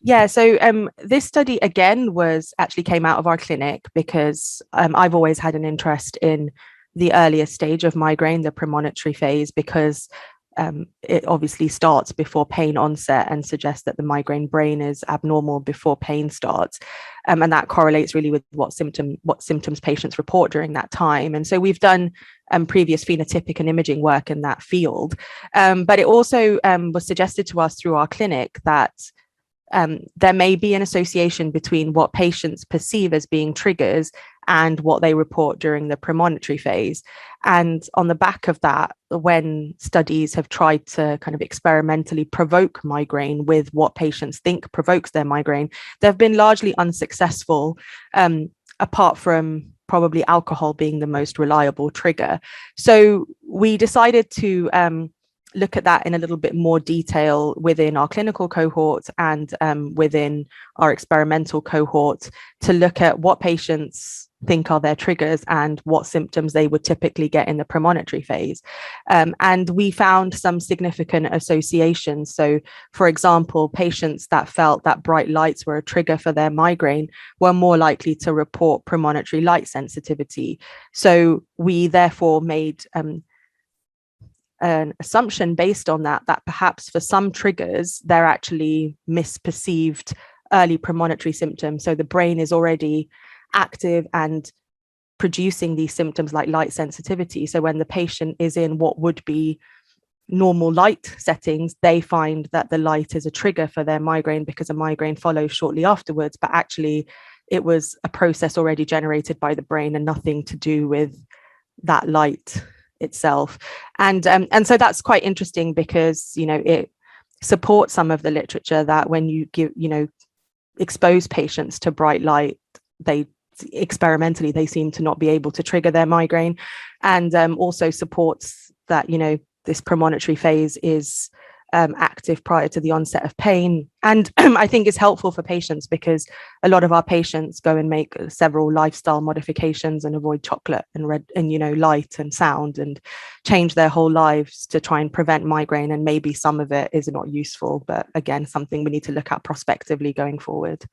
Yeah, so this study again was actually came out of our clinic because I've always had an interest in the earlier stage of migraine, the premonitory phase, because it obviously starts before pain onset and suggests that the migraine brain is abnormal before pain starts. And that correlates really with what symptoms patients report during that time. And so we've done previous phenotypic and imaging work in that field. But it also was suggested to us through our clinic that there may be an association between what patients perceive as being triggers and what they report during the premonitory phase. And on the back of that, when studies have tried to kind of experimentally provoke migraine with what patients think provokes their migraine, they've been largely unsuccessful, apart from probably alcohol being the most reliable trigger. So we decided to look at that in a little bit more detail within our clinical cohort and within our experimental cohort to look at what patients think are their triggers and what symptoms they would typically get in the premonitory phase. And we found some significant associations. So, for example, patients that felt that bright lights were a trigger for their migraine were more likely to report premonitory light sensitivity. So we therefore made an assumption based on that perhaps for some triggers, they're actually misperceived early premonitory symptoms. So the brain is already active and producing these symptoms like light sensitivity. So when the patient is in what would be normal light settings, they find that the light is a trigger for their migraine because a migraine follows shortly afterwards. But actually, it was a process already generated by the brain and nothing to do with that light itself. And so that's quite interesting because, it supports some of the literature that when you expose patients to bright light, they experimentally they seem to not be able to trigger their migraine, and also supports that this premonitory phase is active prior to the onset of pain. And I think it's helpful for patients because a lot of our patients go and make several lifestyle modifications and avoid chocolate and red and light and sound and change their whole lives to try and prevent migraine. And maybe some of it is not useful, but again, something we need to look at prospectively going forward.